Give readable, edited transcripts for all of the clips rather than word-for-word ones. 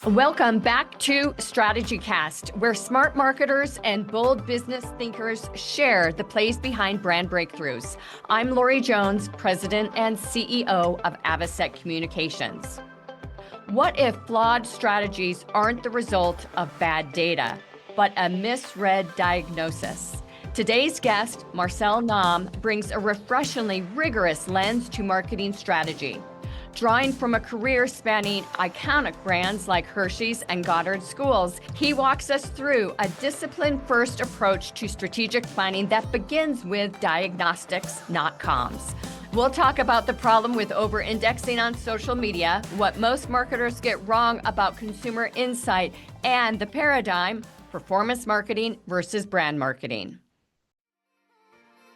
Welcome back to StrategyCast, where smart marketers and bold business thinkers share the plays behind brand breakthroughs. I'm Lori Jones, President and CEO of Avocet Communications. What if flawed strategies aren't the result of bad data, but a misread diagnosis? Today's guest, Marcel Nahm, brings a refreshingly rigorous lens to marketing strategy. Drawing from a career spanning iconic brands like Hershey's and Goddard Schools, he walks us through a discipline-first approach to strategic planning that begins with diagnostics, not comms. We'll talk about the problem with over-indexing on social media, what most marketers get wrong about consumer insight, and the paradigm, performance marketing versus brand marketing.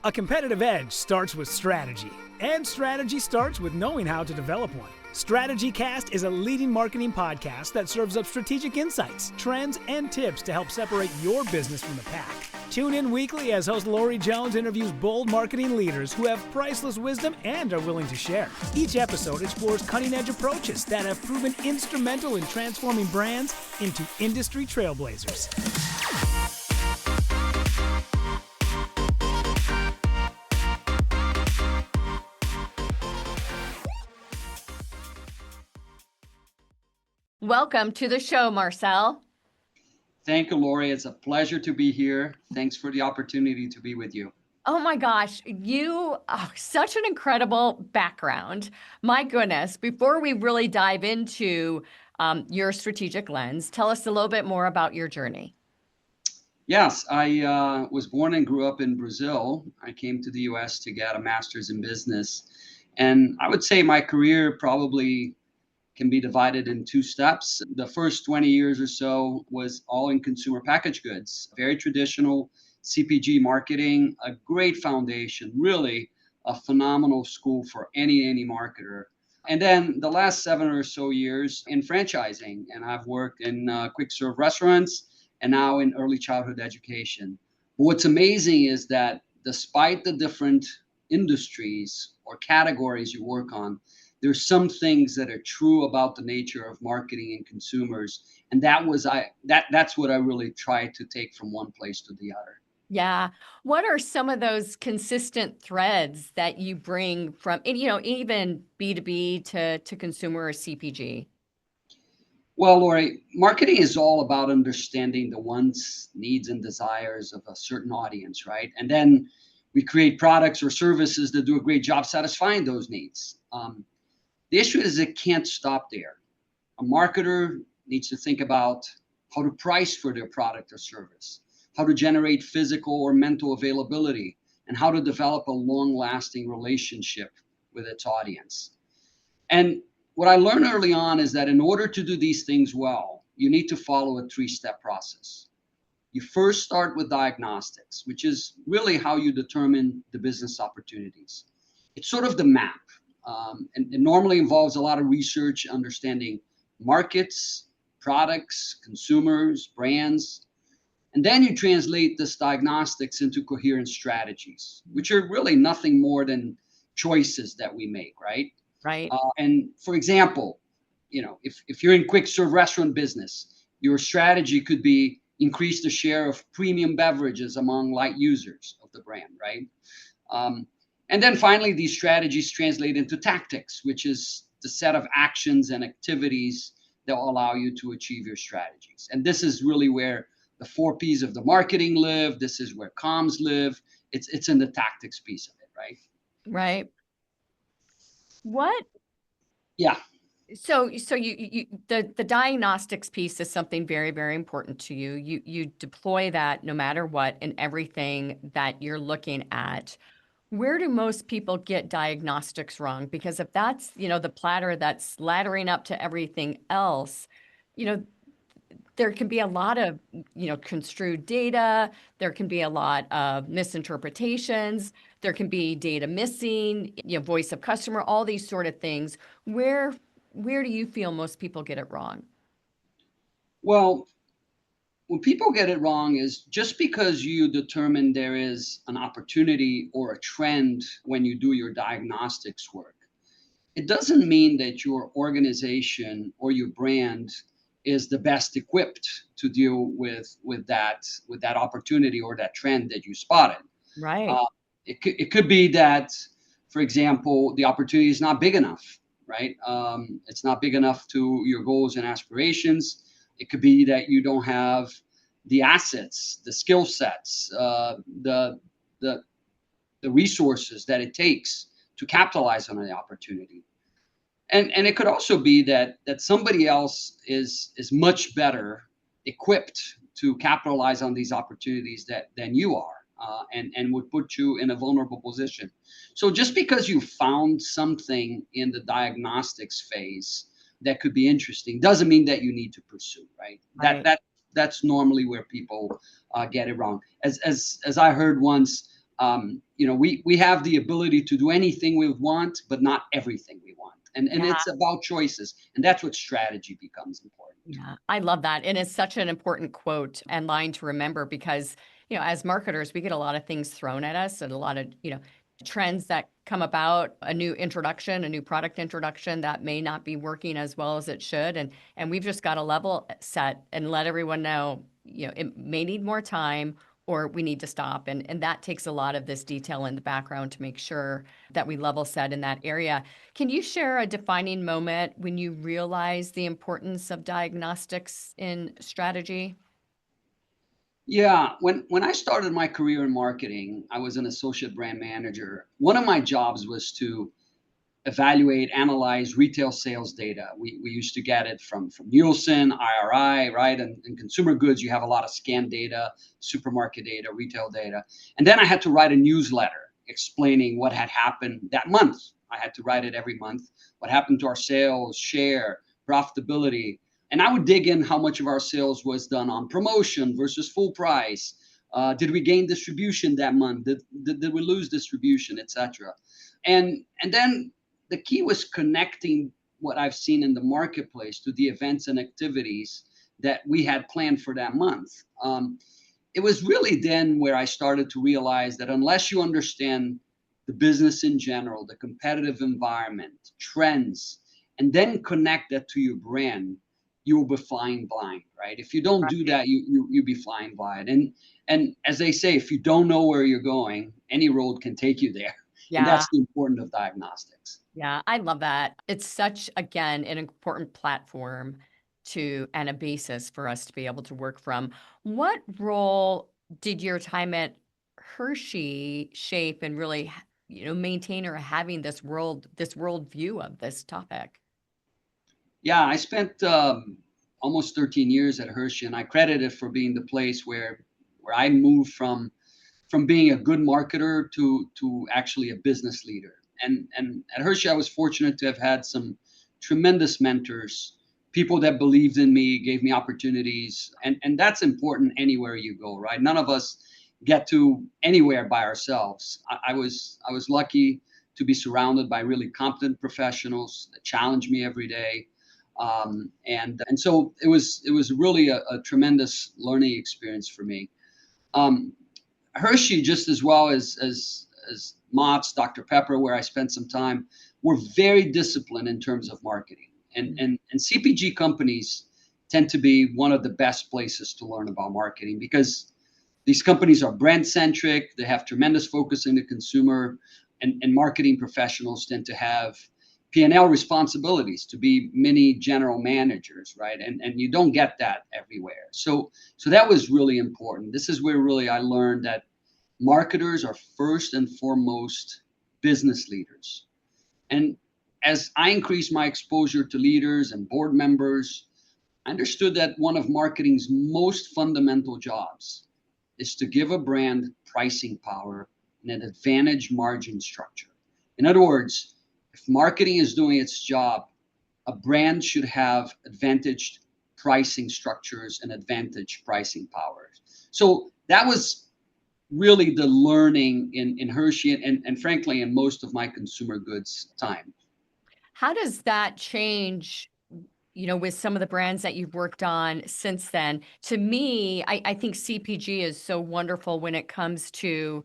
A competitive edge starts with strategy, and strategy starts with knowing how to develop one. StrategyCast is a leading marketing podcast that serves up strategic insights, trends, and tips to help separate your business from the pack. Tune in weekly as host Lori Jones interviews bold marketing leaders who have priceless wisdom and are willing to share. Each episode explores cutting-edge approaches that have proven instrumental in transforming brands into industry trailblazers. Welcome to the show, Marcel. Thank you, Lori. It's a pleasure to be here. Thanks for the opportunity to be with you. Oh my gosh, you are such an incredible background. My goodness, before we really dive into your strategic lens, tell us a little bit more about your journey. Yes, I was born and grew up in Brazil. I came to the US to get a master's in business. And I would say my career probably can be divided in two steps. The first 20 years or so was all in consumer packaged goods, very traditional CPG marketing, a great foundation, really a phenomenal school for any marketer. And then the last 7 or so years in franchising, and I've worked in quick serve restaurants and now in early childhood education. What's amazing is that despite the different industries or categories you work on, there's some things that are true about the nature of marketing and consumers. And that's what I really tried to take from one place to the other. Yeah. What are some of those consistent threads that you bring from, even B2B to consumer or CPG? Well, Lori, marketing is all about understanding the wants, needs, and desires of a certain audience, right? And then we create products or services that do a great job satisfying those needs. The issue is it can't stop there. A marketer needs to think about how to price for their product or service, how to generate physical or mental availability, and how to develop a long-lasting relationship with its audience. And what I learned early on is that in order to do these things well, you need to follow a 3-step process. You first start with diagnostics, which is really how you determine the business opportunities. It's sort of the map. And it normally involves a lot of research, understanding markets, products, consumers, brands. And then you translate this diagnostics into coherent strategies, which are really nothing more than choices that we make, right? Right. And for example, if you're in quick serve restaurant business, your strategy could be increase the share of premium beverages among light users of the brand, right? And then finally, these strategies translate into tactics, which is the set of actions and activities that will allow you to achieve your strategies. And this is really where the 4 Ps of the marketing live. This is where comms live. It's in the tactics piece of it, right? Right. What? Yeah. So the diagnostics piece is something very, very important to you. You deploy that no matter what in everything that you're looking at. Where do most people get diagnostics wrong? Because if that's, the platter that's laddering up to everything else, there can be a lot of, construed data. There can be a lot of misinterpretations. There can be data missing, voice of customer, all these sort of things. Where do you feel most people get it wrong? Well, when people get it wrong is just because you determine there is an opportunity or a trend when you do your diagnostics work, it doesn't mean that your organization or your brand is the best equipped to deal with that opportunity or that trend that you spotted. Right. Uh, it could be that, for example, the opportunity is not big enough, right? It's not big enough to your goals and aspirations. It could be that you don't have the assets, the skill sets, the the resources that it takes to capitalize on the opportunity. And it could also be that somebody else is much better equipped to capitalize on these opportunities than you are, and would put you in a vulnerable position. So just because you found something in the diagnostics phase that could be interesting doesn't mean that you need to pursue, right? Right. That's normally where people get it wrong. As I heard once, we have the ability to do anything we want, but not everything we want. And Yeah. it's about choices. And that's what strategy becomes important. Yeah, I love that. And it's such an important quote and line to remember because, as marketers, we get a lot of things thrown at us and a lot of, trends that come about, a new introduction, a new product introduction that may not be working as well as it should. And we've just got to level set and let everyone know, it may need more time or we need to stop. And that takes a lot of this detail in the background to make sure that we level set in that area. Can you share a defining moment when you realized the importance of diagnostics in strategy? Yeah, when I started my career in marketing, I was an associate brand manager. One of my jobs was to evaluate, analyze retail sales data. We used to get it from Nielsen, IRI, right? And in consumer goods, you have a lot of scan data, supermarket data, retail data. And then I had to write a newsletter explaining what had happened that month. I had to write it every month. What happened to our sales, share, profitability. And I would dig in how much of our sales was done on promotion versus full price. Did we gain distribution that month? Did we lose distribution, etc. And then the key was connecting what I've seen in the marketplace to the events and activities that we had planned for that month. It was really then where I started to realize that unless you understand the business in general, the competitive environment, trends, and then connect that to your brand, you will be flying blind, right? If you don't do that, you be flying blind. And as they say, if you don't know where you're going, any road can take you there. And Yeah. that's the importance of diagnostics. Yeah, I love that. It's such, again, an important platform and a basis for us to be able to work from. What role did your time at Hershey shape and really, maintain or having this world view of this topic? Yeah, I spent almost 13 years at Hershey, and I credit it for being the place where I moved from being a good marketer to actually a business leader. And at Hershey, I was fortunate to have had some tremendous mentors, people that believed in me, gave me opportunities, and that's important anywhere you go, right? None of us get to anywhere by ourselves. I was lucky to be surrounded by really competent professionals that challenge me every day. And so it was really a tremendous learning experience for me. Um, Hershey, just as well as Mott's, Dr. Pepper, where I spent some time, were very disciplined in terms of marketing. And CPG companies tend to be one of the best places to learn about marketing because these companies are brand centric. They have tremendous focus on the consumer, and marketing professionals tend to have P&L responsibilities, to be mini general managers, right? And you don't get that everywhere. So that was really important. This is where really I learned that marketers are first and foremost business leaders. And as I increased my exposure to leaders and board members, I understood that one of marketing's most fundamental jobs is to give a brand pricing power and an advantage margin structure. In other words, if marketing is doing its job, a brand should have advantaged pricing structures and advantage pricing powers. So that was really the learning in Hershey and frankly in most of my consumer goods time. How does that change, with some of the brands that you've worked on since then? To me, I think CPG is so wonderful when it comes to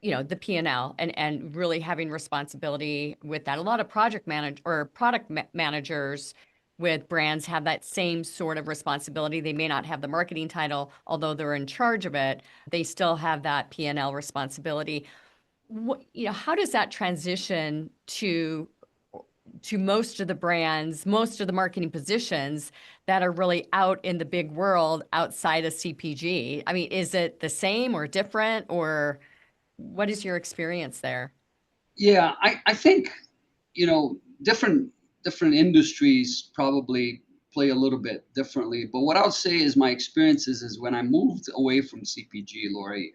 the P&L and really having responsibility with that. A lot of project managers with brands have that same sort of responsibility. They may not have the marketing title, although they're in charge of it. They still have that P&L responsibility. How does that transition to most of the brands, most of the marketing positions that are really out in the big world outside of CPG? I mean, is it the same or different, or what is your experience there? Yeah, I think, different industries probably play a little bit differently. But what I'll say is my experiences is when I moved away from CPG, Lori,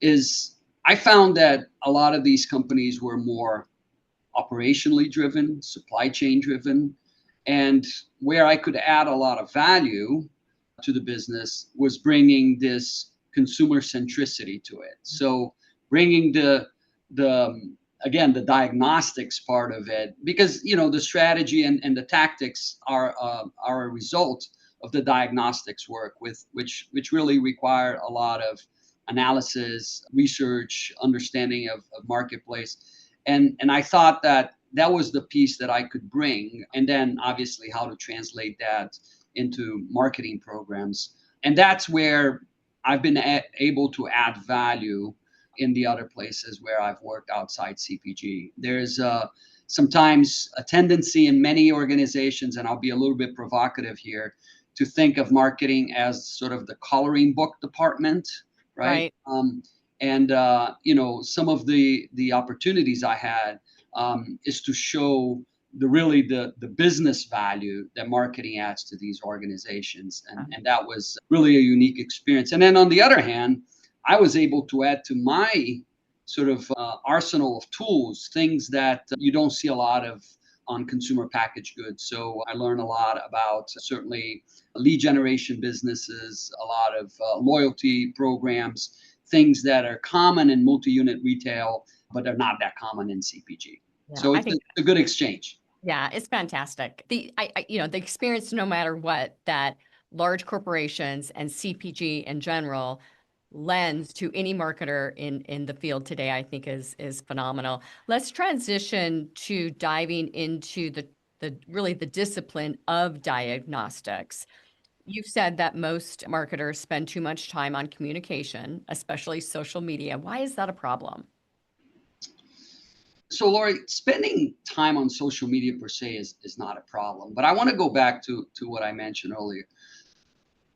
is I found that a lot of these companies were more operationally driven, supply chain driven, and where I could add a lot of value to the business was bringing this consumer centricity to it. So bringing the again the diagnostics part of it, because the strategy and the tactics are a result of the diagnostics work, with which really require a lot of analysis, research, understanding of marketplace. And I thought that was the piece that I could bring, and then obviously how to translate that into marketing programs. And that's where I've been able to add value in the other places where I've worked outside CPG. There's sometimes a tendency in many organizations, and I'll be a little bit provocative here, to think of marketing as sort of the coloring book department, right? And some of the opportunities I had is to show the business value that marketing adds to these organizations, and that was really a unique experience. And then on the other hand, I was able to add to my sort of arsenal of tools things that you don't see a lot of on consumer packaged goods. So I learned a lot about certainly lead generation businesses, a lot of loyalty programs, things that are common in multi-unit retail, but are not that common in CPG. Yeah, so it's a good exchange. Yeah, it's fantastic. The experience, no matter what, that large corporations and CPG in general lends to any marketer in the field today, I think is phenomenal. Let's transition to diving into the discipline of diagnostics. You've said that most marketers spend too much time on communication, especially social media. Why is that a problem? So, Lori, spending time on social media per se is not a problem. But I want to go back to what I mentioned earlier.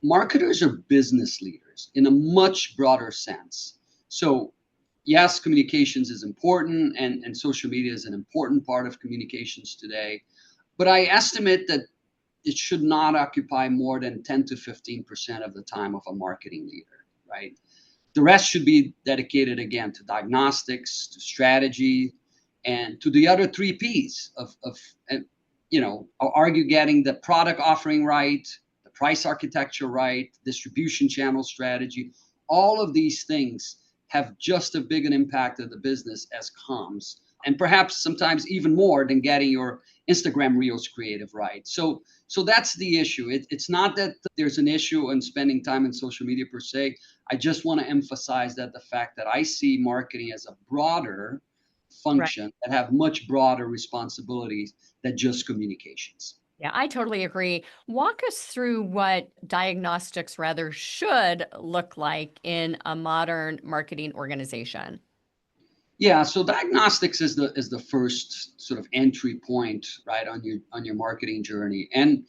Marketers are business leaders in a much broader sense. So, yes, communications is important, and social media is an important part of communications today. But I estimate that it should not occupy more than 10 to 15% of the time of a marketing leader, right? The rest should be dedicated, again, to diagnostics, to strategy, and to the other three P's of I'll argue getting the product offering right, the price architecture right, distribution channel strategy. All of these things have just as big an impact of the business as comms, and perhaps sometimes even more than getting your Instagram Reels creative right. So that's the issue. It's not that there's an issue in spending time in social media per se. I just want to emphasize that the fact that I see marketing as a broader function that have much broader responsibilities than just communications. Yeah, I totally agree. Walk us through what diagnostics rather should look like in a modern marketing organization. Yeah, so diagnostics is the first sort of entry point, right, on your marketing journey, and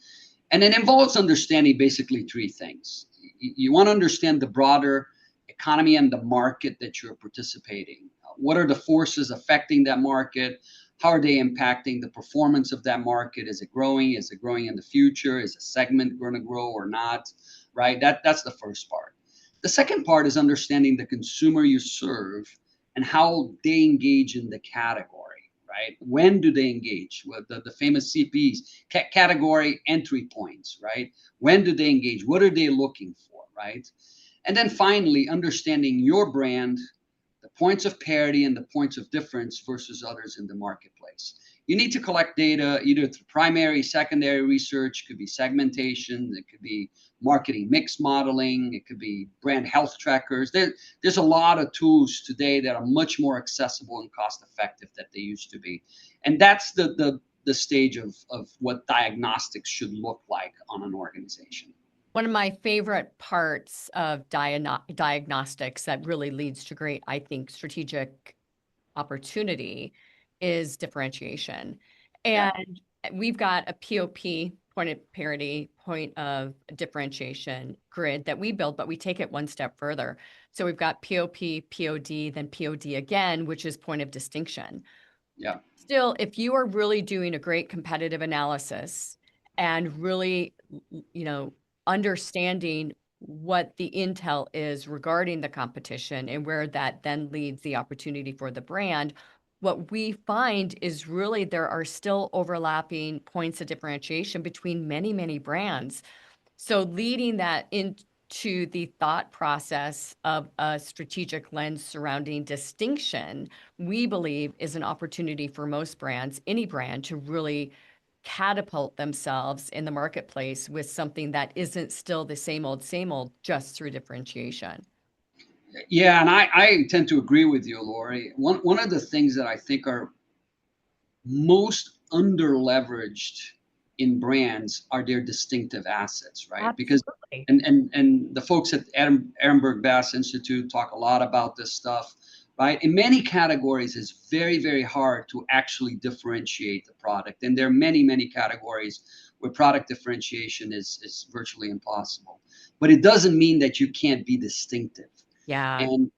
it involves understanding basically three things. You want to understand the broader economy and the market that you're participating. What are the forces affecting that market? How are they impacting the performance of that market? Is it growing? Is it growing in the future? Is a segment going to grow or not? Right? That's the first part. The second part is understanding the consumer you serve and how they engage in the category, right? When do they engage? With the famous CPs, category entry points, right? When do they engage? What are they looking for, right? And then finally, understanding your brand, the points of parity and the points of difference versus others in the marketplace. You need to collect data either through primary, secondary research, could be segmentation, it could be marketing mix modeling, it could be brand health trackers. There's a lot of tools today that are much more accessible and cost effective than they used to be. And that's the the stage of what diagnostics should look like on an organization. One of my favorite parts of diagnostics that really leads to great, I think, strategic opportunity is differentiation. Yeah. And we've got a POP, point of parity, point of differentiation grid that we build, but we take it one step further. So we've got POP, POD, then POD again, which is point of distinction. Yeah. Still, if you are really doing a great competitive analysis and really, understanding what the intel is regarding the competition and where that then leads the opportunity for the brand, what we find is really there are still overlapping points of differentiation between many, many brands. So leading that into the thought process of a strategic lens surrounding distinction, we believe is an opportunity for most brands, any brand, to really catapult themselves in the marketplace with something that isn't still the same old, just through differentiation. Yeah, and I tend to agree with you, Lori. One of the things that I think are most under-leveraged in brands are their distinctive assets, right? Absolutely. Because and the folks at Ehrenberg Bass Institute talk a lot about this stuff, right? In many categories, it's very, very hard to actually differentiate the product. And there are many, many categories where product differentiation is virtually impossible. But it doesn't mean that you can't be distinctive. Yeah. And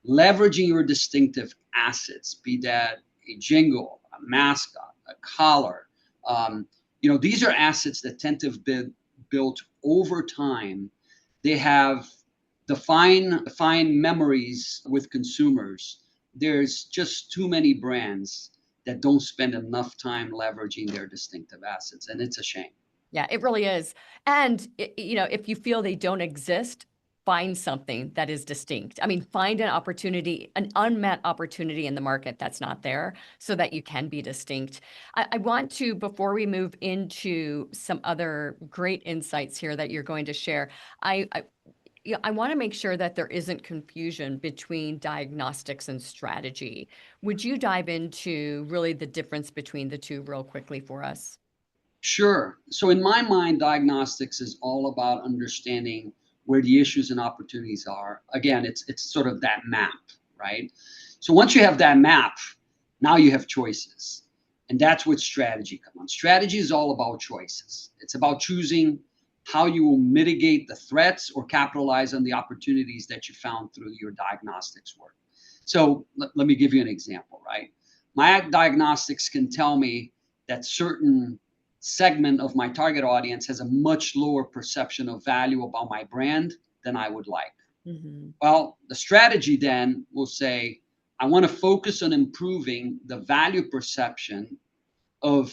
leveraging your distinctive assets, be that a jingle, a mascot, a collar, these are assets that tend to have been built over time. They have defined memories with consumers. There's just too many brands that don't spend enough time leveraging their distinctive assets, and it's a shame. Yeah, it really is. And, if you feel they don't exist, find something that is distinct. I mean, find an opportunity, an unmet opportunity in the market that's not there so that you can be distinct. I want to, before we move into some other great insights here that you're going to share, I want to make sure that there isn't confusion between diagnostics and strategy. Would you dive into really the difference between the two real quickly for us? Sure. So in my mind, diagnostics is all about understanding where the issues and opportunities are. Again, it's sort of that map, right? So once you have that map, now you have choices. And that's what strategy comes on. Strategy is all about choices. It's about choosing how you will mitigate the threats or capitalize on the opportunities that you found through your diagnostics work. So let me give you an example, right? My diagnostics can tell me that certain segment of my target audience has a much lower perception of value about my brand than I would like. Mm-hmm. Well, the strategy then will say, I want to focus on improving the value perception of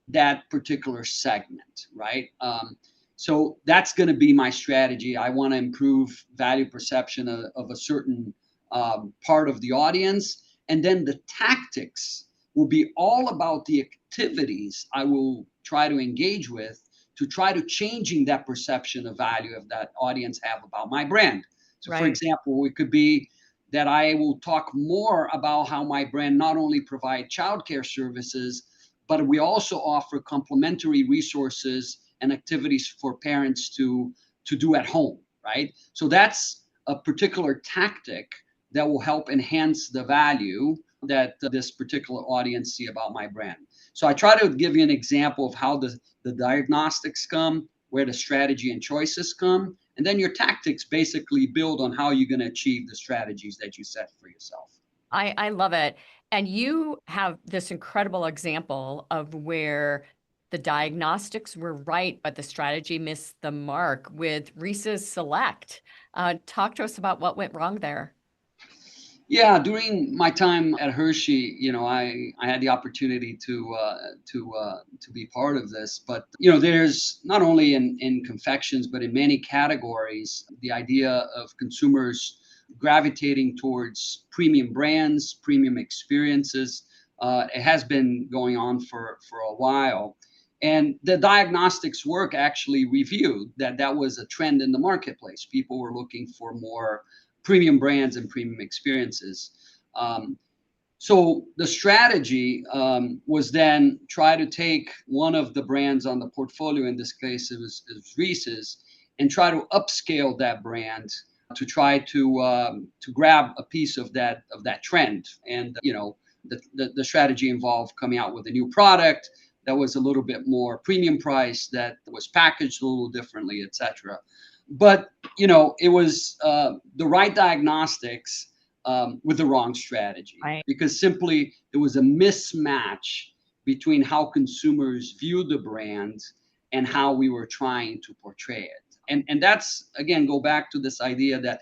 that particular segment, right? So that's going to be my strategy. I want to improve value perception of a certain part of the audience. And then the tactics will be all about the activities I will try to engage with to try to changing that perception of value of that audience have about my brand. So for example, it could be that I will talk more about how my brand not only provide childcare services, but we also offer complementary resources and activities for parents to do at home, right? So that's a particular tactic that will help enhance the value that this particular audience see about my brand. So I try to give you an example of how the diagnostics come, where the strategy and choices come, and then your tactics basically build on how you're going to achieve the strategies that you set for yourself. I love it. And you have this incredible example of where the diagnostics were right, but the strategy missed the mark with Reese's Select. Talk to us about what went wrong there. Yeah, during my time at Hershey, I had the opportunity to be part of this. But there's not only in confections, but in many categories, the idea of consumers gravitating towards premium brands, premium experiences. It has been going on for a while. And the diagnostics work actually reviewed that was a trend in the marketplace. People were looking for more premium brands and premium experiences. So the strategy was then try to take one of the brands on the portfolio. In this case, it was Reese's, and try to upscale that brand to try to grab a piece of that trend. And the strategy involved coming out with a new product that was a little bit more premium price, that was packaged a little differently, etc. But it was the right diagnostics with the wrong strategy, Right. because simply there was a mismatch between how consumers view the brand and how we were trying to portray it. And that's, again, go back to this idea that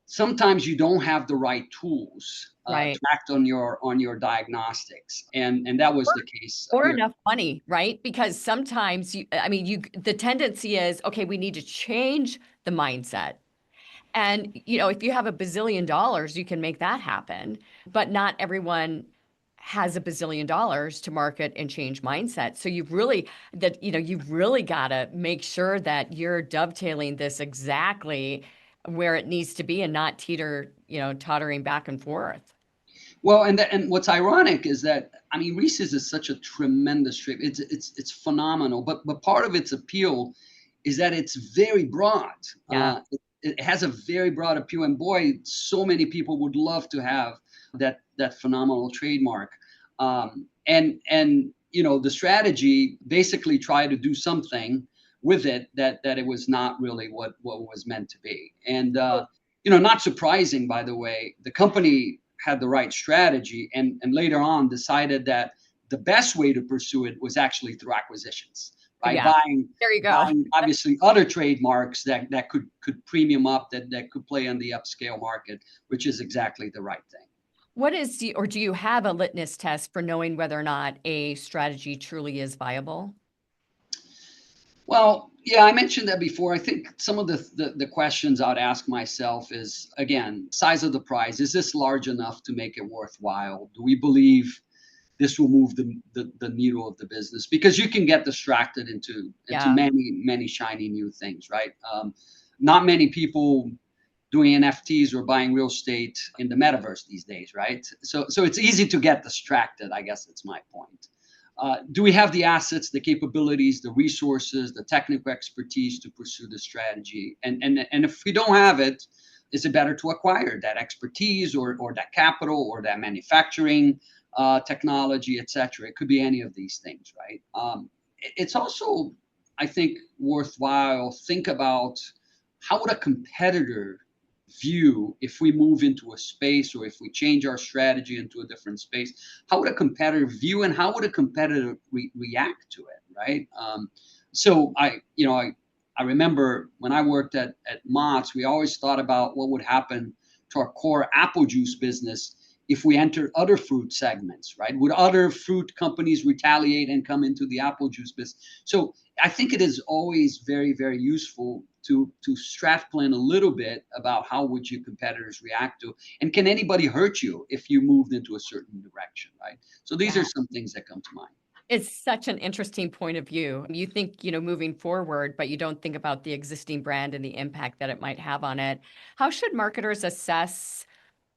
sometimes you don't have the right tools Right. to act on your diagnostics, and that was the case Or here. enough money, right? Because sometimes the tendency is, okay, we need to change the mindset. And, if you have a bazillion dollars, you can make that happen. But not everyone has a bazillion dollars to market and change mindset. So you've really got to make sure that you're dovetailing this exactly where it needs to be and not tottering back and forth. Well, and what's ironic is that, I mean, Reese's is such a tremendous trip. It's phenomenal, but part of its appeal is that it's very broad. Yeah. It has a very broad appeal, and boy, so many people would love to have that phenomenal trademark. And the strategy basically tried to do something with it that it was not really what was meant to be. And not surprising, by the way, the company had the right strategy, and later on decided that the best way to pursue it was actually through acquisitions, by Yeah. There you go. buying obviously other trademarks that could premium up, that could play on the upscale market, which is exactly the right thing. Do you have a litmus test for knowing whether or not a strategy truly is viable? Well, yeah, I mentioned that before. I think some of the questions I'd ask myself is, again, size of the prize. Is this large enough to make it worthwhile? Do we believe this will move the needle of the business? Because you can get distracted into Yeah. many shiny new things, right? Not many people doing NFTs or buying real estate in the metaverse these days, right? So it's easy to get distracted, I guess that's my point. Do we have the assets, the capabilities, the resources, the technical expertise to pursue the strategy? And if we don't have it, is it better to acquire that expertise or that capital or that manufacturing technology, et cetera? It could be any of these things, right? It's also, I think, worthwhile think about how would a competitor view if we move into a space, or if we change our strategy into a different space. How would a competitor view, and how would a competitor react to it, right? So I remember when I worked at Mott's, we always thought about what would happen to our core apple juice business if we entered other fruit segments, right? Would other fruit companies retaliate and come into the apple juice business? So I think it is always very, very useful to strat plan a little bit about how would your competitors react to, and can anybody hurt you if you moved into a certain direction, right? So these are some things that come to mind. It's such an interesting point of view. You think, moving forward, but you don't think about the existing brand and the impact that it might have on it. How should marketers assess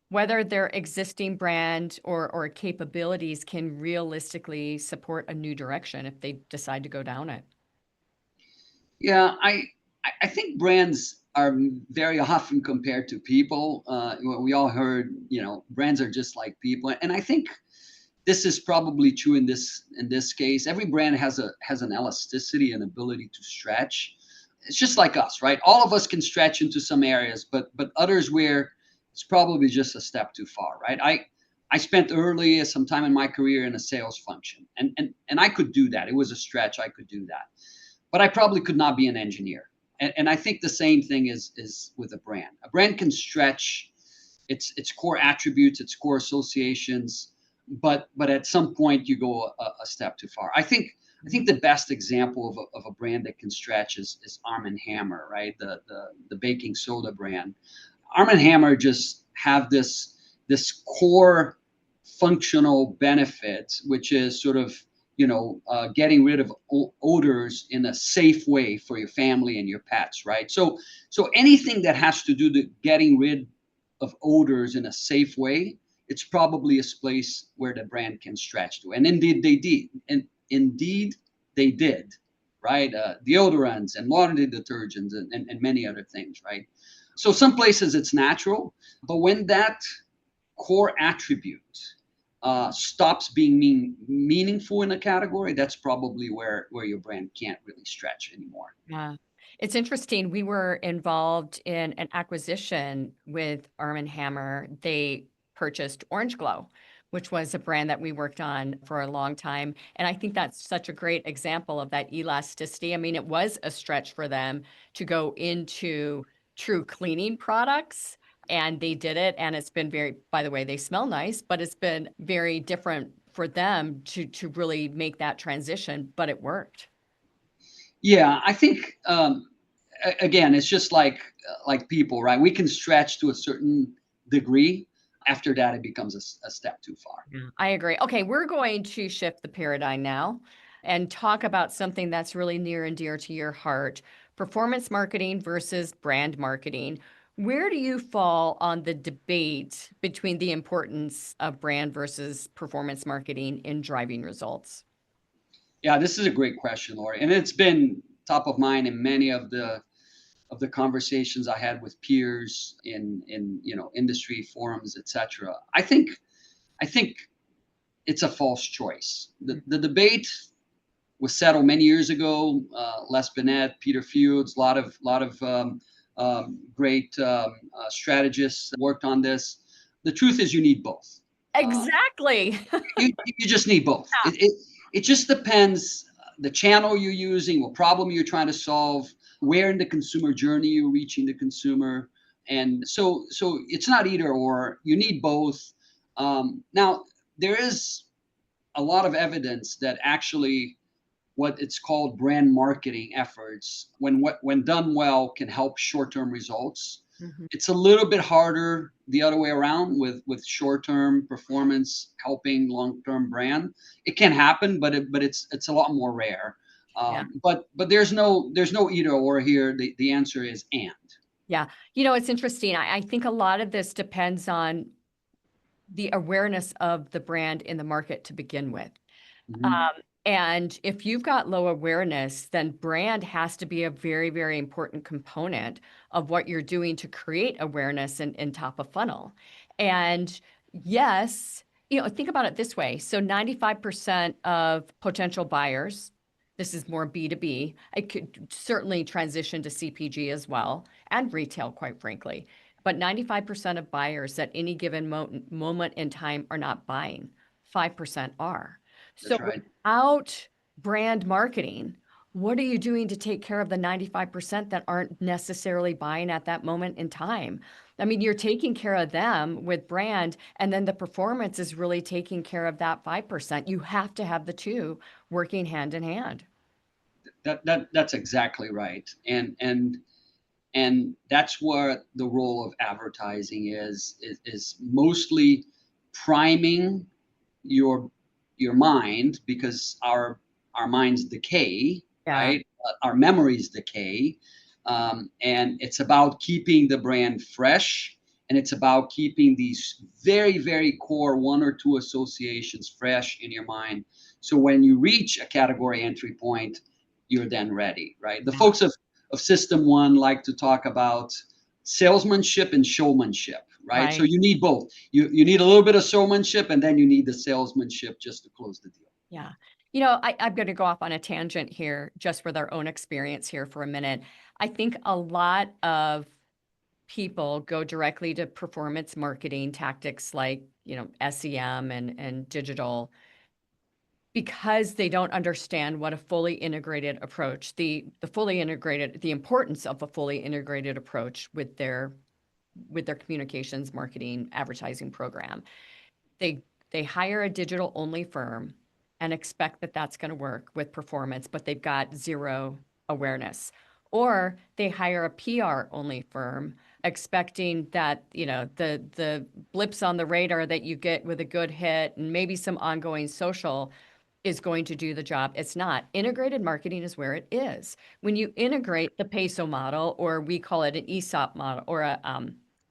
whether their existing brand or capabilities can realistically support a new direction if they decide to go down it? Yeah, I think brands are very often compared to people. We all heard, brands are just like people, and I think this is probably true in this case. Every brand has an elasticity and ability to stretch. It's just like us, right? All of us can stretch into some areas, but others where it's probably just a step too far, right? I spent some time in my career in a sales function, and I could do that. It was a stretch. I could do that, but I probably could not be an engineer. And I think the same thing is with a brand. A brand can stretch its core attributes, its core associations, but at some point you go a step too far. I think the best example of a brand that can stretch is Arm & Hammer, right? The baking soda brand. Arm & Hammer just have this core functional benefit, which is sort of getting rid of odors in a safe way for your family and your pets, right? So anything that has to do with getting rid of odors in a safe way it's probably a place where the brand can stretch to. And indeed they did. And indeed they did, right? Deodorants and laundry detergents and many other things, right? So some places it's natural, but when that core attribute stops being meaningful in a category, that's probably where your brand can't really stretch anymore. Yeah. It's interesting. We were involved in an acquisition with Arm & Hammer. They purchased Orange Glow, which was a brand that we worked on for a long time. And I think that's such a great example of that elasticity. I mean, it was a stretch for them to go into true cleaning products, and they did it. And it's been very, by the way, they smell nice, but it's been very different for them to really make that transition, but it worked. Yeah, I think again, it's just like people, right? We can stretch to a certain degree. After that, it becomes a step too far. Yeah, I agree. Okay, we're going to shift the paradigm now and talk about something that's really near and dear to your heart: performance marketing versus brand marketing. Where do you fall on the debate between the importance of brand versus performance marketing in driving results? Yeah, this is a great question, Lori, and it's been top of mind in many of the conversations I had with peers in industry forums, etc. I think it's a false choice. The debate was settled many years ago. Les Binet, Peter Fields, a lot of great strategists worked on this. The truth is, you need both. Exactly. You just need both. Yeah. It just depends the channel you're using, what problem you're trying to solve, where in the consumer journey you're reaching the consumer, and so it's not either or. You need both. Now there is a lot of evidence that actually what it's called brand marketing efforts, when done well, can help short-term results. Mhm. It's a little bit harder the other way around with short-term performance helping long-term brand. It can happen, but it's a lot more rare. Yeah. But there's no either or here. The answer is and. Yeah. It's interesting. I think a lot of this depends on the awareness of the brand in the market to begin with. Mhm. And if you've got low awareness, then brand has to be a very, very important component of what you're doing to create awareness in top of funnel. And yes, think about it this way. So 95% of potential buyers, this is more B2B. I could certainly transition to CPG as well, and retail, quite frankly. But 95% of buyers at any given moment in time are not buying. 5% are. So That's right. without brand marketing, what are you doing to take care of the 95% that aren't necessarily buying at that moment in time? I mean, you're taking care of them with brand, and then the performance is really taking care of that 5%. You have to have the two working hand in hand. That's exactly right. And that's what the role of advertising is mostly priming your mind, because our minds decay, Yeah. right? Our memories decay, and it's about keeping the brand fresh, and it's about keeping these very, very core one or two associations fresh in your mind. So when you reach a category entry point, you're then ready, right? The folks of System One like to talk about salesmanship and showmanship, right? So Right. you need both. You need a little bit of showmanship, and then you need the salesmanship just to close the deal. Yeah. I'm going to go off on a tangent here just with our own experience here for a minute. I think a lot of people go directly to performance marketing tactics like, SEM and digital, because they don't understand what a fully integrated approach, the importance of a fully integrated approach with their communications, marketing, advertising program. They hire a digital only firm and expect that that's going to work with performance, but they've got zero awareness. Or they hire a PR only firm expecting that, the blips on the radar that you get with a good hit and maybe some ongoing social is going to do the job. It's not. Integrated marketing is where it is. When you integrate the peso model, or we call it an ESOP model, or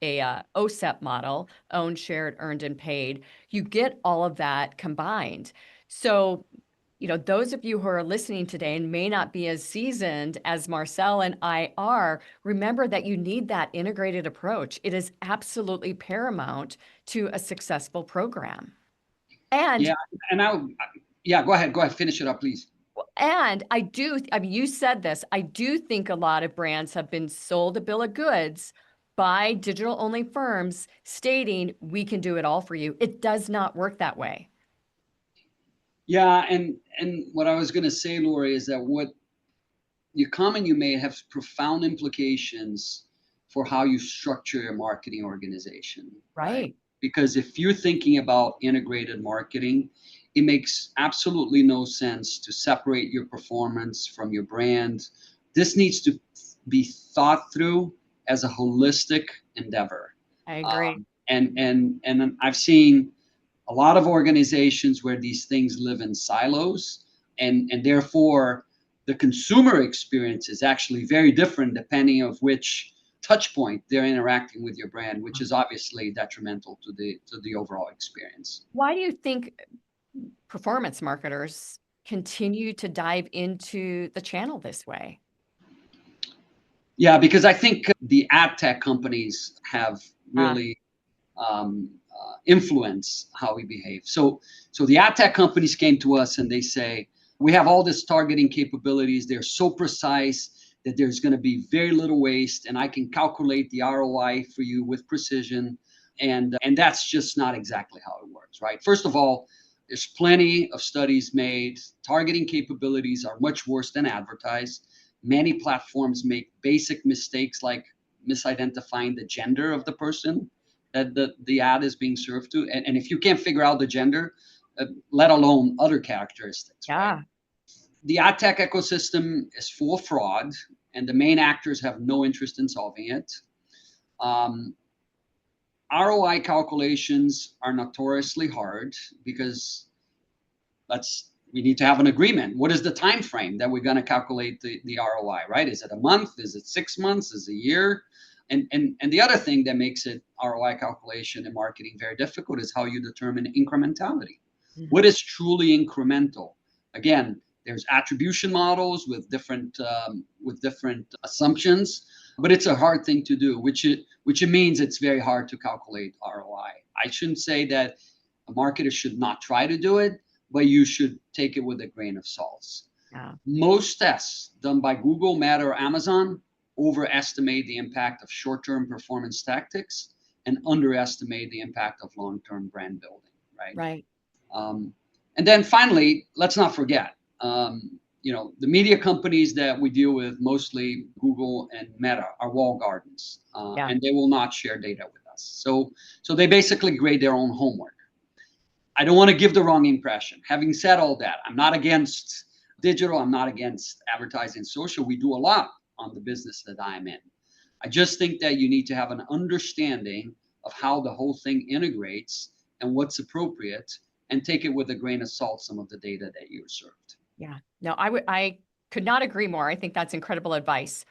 a OSEP model, owned, shared, earned, and paid. You get all of that combined. So, those of you who are listening today and may not be as seasoned as Marcel and I are, remember that you need that integrated approach. It is absolutely paramount to a successful program. And go ahead, finish it up, please. And you said this, I do think a lot of brands have been sold a bill of goods by digital-only firms stating, we can do it all for you. It does not work that way. Yeah, and what I was going to say, Lori, is that what your comment you made has profound implications for how you structure your marketing organization. Right. Because if you're thinking about integrated marketing, it makes absolutely no sense to separate your performance from your brand. This needs to be thought through as a holistic endeavor. I agree. And I've seen a lot of organizations where these things live in silos, and therefore the consumer experience is actually very different depending of which touch point they're interacting with your brand, which is obviously detrimental to the overall experience. Why do you think performance marketers continue to dive into the channel this way? Yeah, because I think the ad tech companies have really influence how we behave. So the ad tech companies came to us and they say, we have all this targeting capabilities. They're so precise that there's going to be very little waste, and I can calculate the ROI for you with precision. And that's just not exactly how it works, right? First of all, there's plenty of studies made. Targeting capabilities are much worse than advertised. Many platforms make basic mistakes like misidentifying the gender of the person that the ad is being served to. And if you can't figure out the gender, let alone other characteristics. Yeah. Right? The ad tech ecosystem is full of fraud, and the main actors have no interest in solving it. ROI calculations are notoriously hard because we need to have an agreement. What is the time frame that we're going to calculate the ROI, right? Is it a month? Is it 6 months? Is it a year? And the other thing that makes it ROI calculation in marketing very difficult is how you determine incrementality. Mm-hmm. What is truly incremental? Again, there's attribution models with different assumptions, but it's a hard thing to do, which it means it's very hard to calculate ROI. I shouldn't say that a marketer should not try to do it, but you should take it with a grain of salt. Yeah. Most tests done by Google, Meta, or Amazon overestimate the impact of short-term performance tactics and underestimate the impact of long-term brand building, right? Right. And then finally, let's not forget, the media companies that we deal with, mostly Google and Meta, are walled gardens, and they will not share data with us. So they basically grade their own homework. I don't want to give the wrong impression. Having said all that, I'm not against digital. I'm not against advertising social. We do a lot on the business that I'm in. I just think that you need to have an understanding of how the whole thing integrates and what's appropriate, and take it with a grain of salt, some of the data that you're served. Yeah, no, I could not agree more. I think that's incredible advice.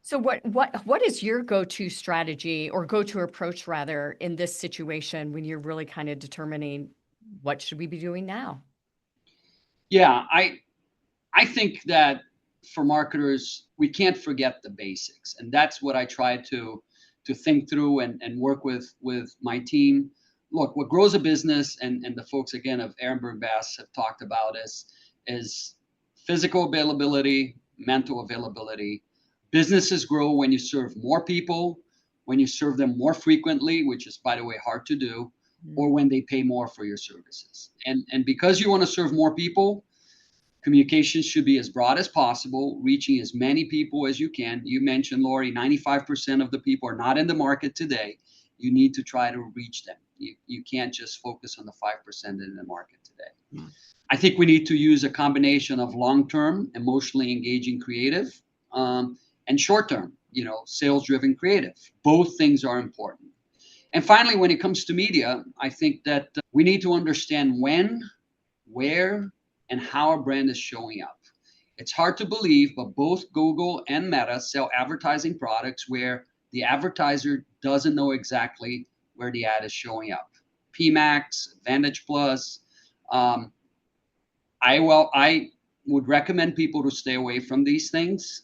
So what is your go-to strategy, or go-to approach rather, in this situation when you're really kind of determining what should we be doing now? Yeah, I think that for marketers, we can't forget the basics. And that's what I try to think through and work with my team. Look, what grows a business, and the folks again of Ehrenberg Bass have talked about is physical availability, mental availability. Businesses grow when you serve more people, when you serve them more frequently, which is, by the way, hard to do, or when they pay more for your services. And because you want to serve more people, communications should be as broad as possible, reaching as many people as you can. You mentioned, Lori, 95% of the people are not in the market today. You need to try to reach them. You can't just focus on the 5% in the market today. Yeah. I think we need to use a combination of long-term, emotionally engaging creative, and short-term, sales-driven creative. Both things are important. And finally, when it comes to media, I think that we need to understand when, where, and how our brand is showing up. It's hard to believe, but both Google and Meta sell advertising products where the advertiser doesn't know exactly where the ad is showing up. PMax, Advantage Plus. I would recommend people to stay away from these things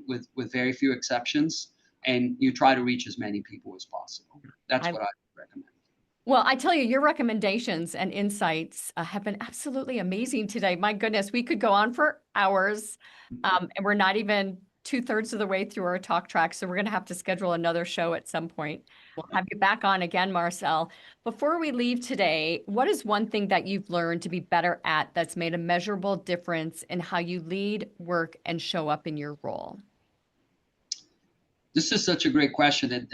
with very few exceptions, and you try to reach as many people as possible. That's what I recommend. Well, I tell you, your recommendations and insights have been absolutely amazing today. My goodness, we could go on for hours, and we're not even 2/3 of the way through our talk track, so we're going to have to schedule another show at some point. We'll have you back on again, Marcel. Before we leave today, what is one thing that you've learned to be better at that's made a measurable difference in how you lead, work, and show up in your role? This is such a great question. It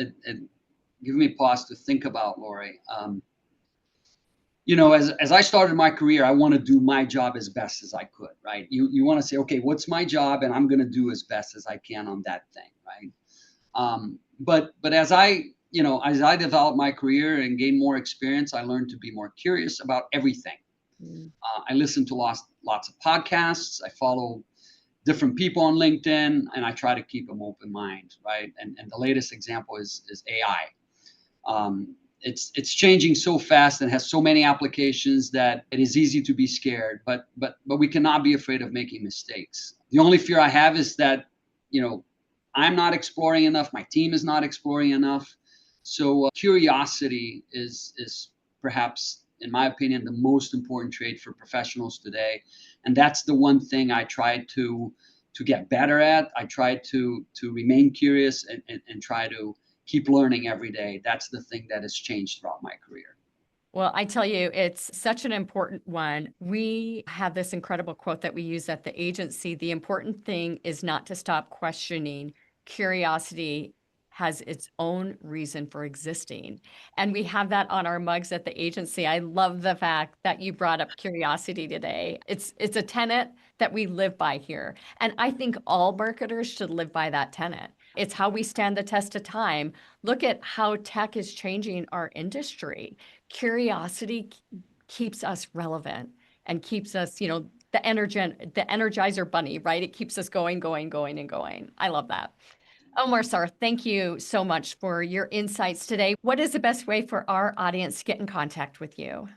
give me pause to think about, Lori. As I started my career, I want to do my job as best as I could, right? You want to say, okay, what's my job? And I'm going to do as best as I can on that thing, right? But as I developed my career and gained more experience, I learned to be more curious about everything. I listen to lots of podcasts. I follow different people on LinkedIn, and I try to keep an open mind, right? And the latest example is AI. It's changing so fast and has so many applications that it is easy to be scared, but we cannot be afraid of making mistakes. The only fear I have is that, I'm not exploring enough. My team is not exploring enough. So curiosity is perhaps, in my opinion, the most important trait for professionals today. And that's the one thing I try to get better at. I try to remain curious and try to keep learning every day. That's the thing that has changed throughout my career. Well, I tell you, it's such an important one. We have this incredible quote that we use at the agency. The important thing is not to stop questioning. Curiosity has its own reason for existing. And we have that on our mugs at the agency. I love the fact that you brought up curiosity today. It's a tenet that we live by here. And I think all marketers should live by that tenet. It's how we stand the test of time. Look at how tech is changing our industry. Curiosity keeps us relevant and keeps us, the Energizer bunny, right? It keeps us going, and going. I love that. Oh, Marcel, thank you so much for your insights today. What is the best way for our audience to get in contact with you?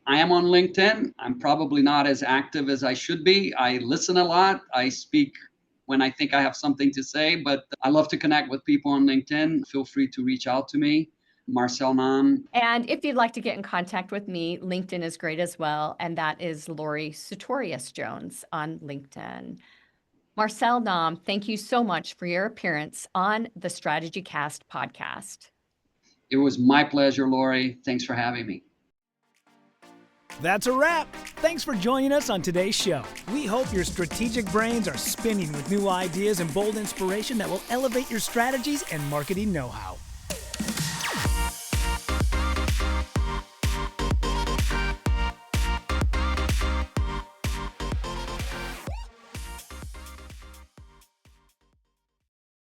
I am on LinkedIn. I'm probably not as active as I should be. I listen a lot. I speak when I think I have something to say, but I love to connect with people on LinkedIn. Feel free to reach out to me, Marcel Nahm. And if you'd like to get in contact with me, LinkedIn is great as well. And that is Lori Sutorius Jones on LinkedIn. Marcel Nahm, thank you so much for your appearance on the StrategyCast podcast. It was my pleasure, Lori. Thanks for having me. That's a wrap. Thanks for joining us on today's show. We hope your strategic brains are spinning with new ideas and bold inspiration that will elevate your strategies and marketing know-how.